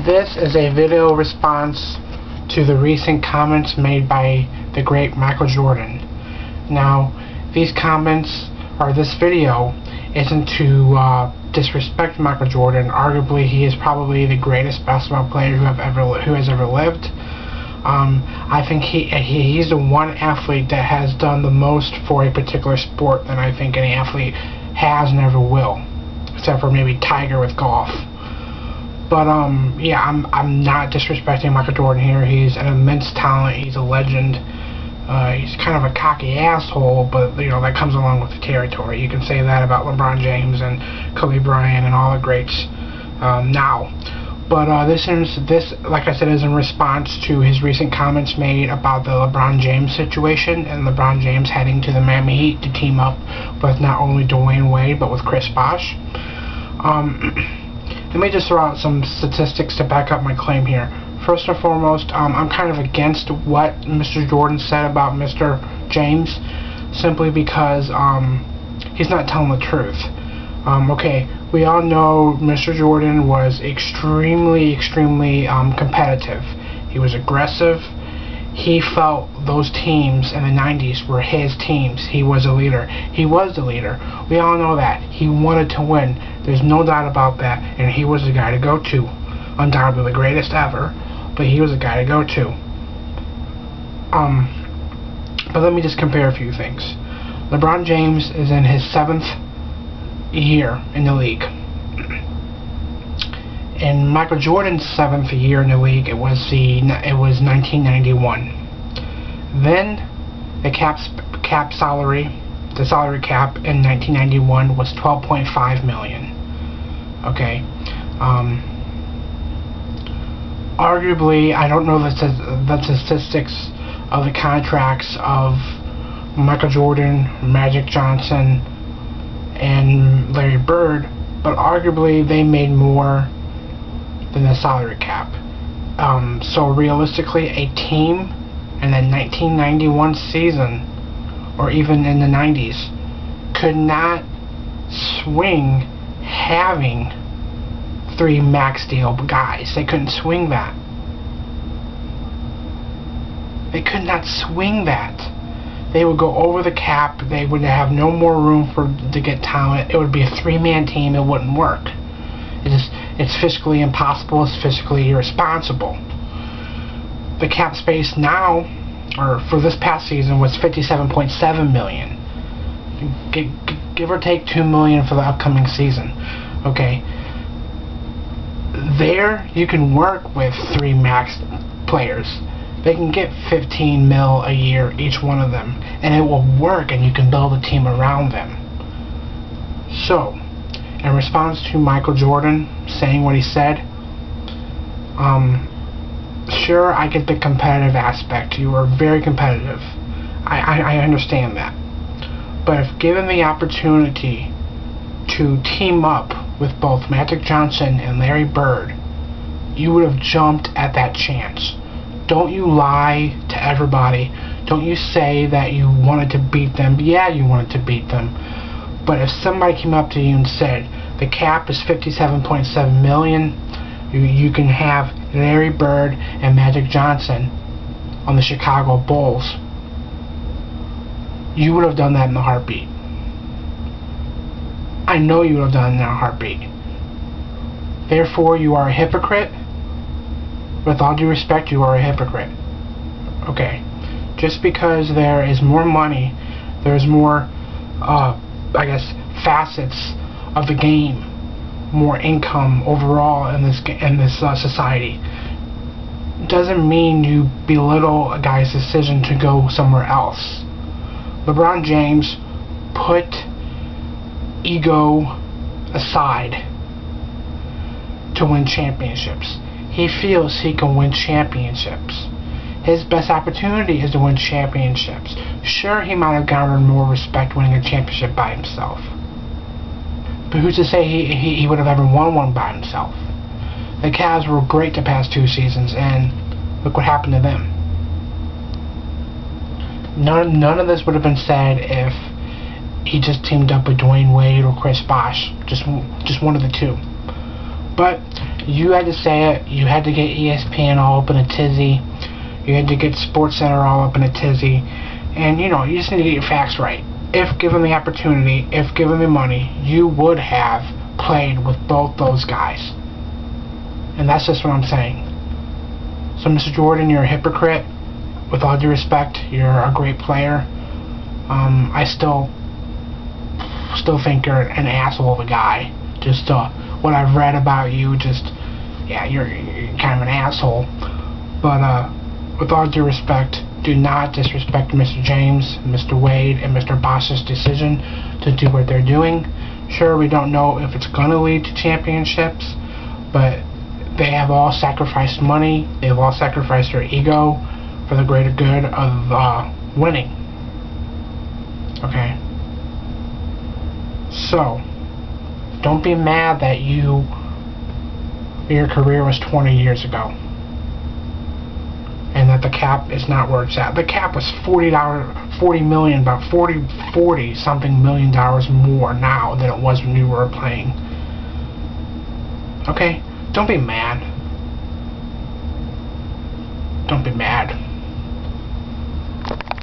This is a video response to the recent comments made by the great Michael Jordan. Now, these comments, or this video, isn't to disrespect Michael Jordan. Arguably, he is probably the greatest basketball player who has ever lived. I think he's the one athlete that has done the most for a particular sport than I think any athlete has and ever will, except for maybe Tiger with golf. But yeah, I'm not disrespecting Michael Jordan here. He's an immense talent. He's a legend. He's kind of a cocky asshole, but you know that comes along with the territory. You can say that about LeBron James and Kobe Bryant and all the greats now. But this, like I said, is in response to his recent comments made about the LeBron James situation and LeBron James heading to the Miami Heat to team up with not only Dwayne Wade but with Chris Bosh. Let me just throw out some statistics to back up my claim here. First and foremost, I'm kind of against what Mr. Jordan said about Mr. James, simply because he's not telling the truth. Okay, we all know Mr. Jordan was extremely competitive. He was aggressive. He felt those teams in the 90s were his teams. He was a leader. He was the leader. We all know that. He wanted to win. There's no doubt about that. And he was the guy to go to. Undoubtedly the greatest ever. But he was the guy to go to. But let me just compare a few things. LeBron James is in his 7th year in the league. In Michael Jordan's 7th year in the league, it was 1991. Then the salary cap in 1991 was $12.5 million. Okay. Arguably, I don't know the statistics of the contracts of Michael Jordan, Magic Johnson, and Larry Bird, but arguably they made more than the salary cap. So realistically, a team in the 1991 season, or even in the 90s, could not swing having 3 max deal guys. They couldn't swing that. They could not swing that. They would go over the cap. They would have no more room to get talent. It would be a 3-man team. It wouldn't work. It's fiscally impossible. It's fiscally irresponsible. The cap space now, or for this past season, was $57.7 million. Give or take $2 million for the upcoming season. Okay. There, you can work with 3 max players. They can get 15 mil a year, each one of them, and it will work, and you can build a team around them. So, in response to Michael Jordan saying what he said, sure, I get the competitive aspect. You are very competitive. I understand that. But if given the opportunity to team up with both Magic Johnson and Larry Bird, you would have jumped at that chance. Don't you lie to everybody. Don't you say that you wanted to beat them. Yeah, you wanted to beat them. But if somebody came up to you and said, the cap is $57.7 million, you can have Larry Bird and Magic Johnson on the Chicago Bulls, you would have done that in a heartbeat. I know you would have done it in a heartbeat. Therefore, you are a hypocrite. With all due respect, you are a hypocrite. Okay. Just because there is more money, there's more, I guess, facets of the game, more income overall in this society, doesn't mean you belittle a guy's decision to go somewhere else. LeBron James put ego aside to win championships. He feels he can win championships. His best opportunity is to win championships. Sure, he might have garnered more respect winning a championship by himself, but who's to say he would have ever won one by himself? The Cavs were great the past 2 seasons, and look what happened to them. None of this would have been said if he just teamed up with Dwayne Wade or Chris Bosh, just one of the two. But You had to say it. You had to get ESPN all up in a tizzy. You had to get SportsCenter all up in a tizzy. And, you know, you just need to get your facts right. If given the opportunity, if given the money, you would have played with both those guys. And that's just what I'm saying. So, Mr. Jordan, you're a hypocrite. With all due respect, you're a great player. I still think you're an asshole of a guy. Just what I've read about you, yeah, you're kind of an asshole. But with all due respect, do not disrespect Mr. James, Mr. Wade, and Mr. Bosch's decision to do what they're doing. Sure, we don't know if it's going to lead to championships, but they have all sacrificed money. They've all sacrificed their ego for the greater good of winning. Okay? So, don't be mad that your career was 20 years ago. And that the cap is not where it's at. The cap was $40 million, about 40 something million dollars more now than it was when you were playing. Okay? Don't be mad. Don't be mad.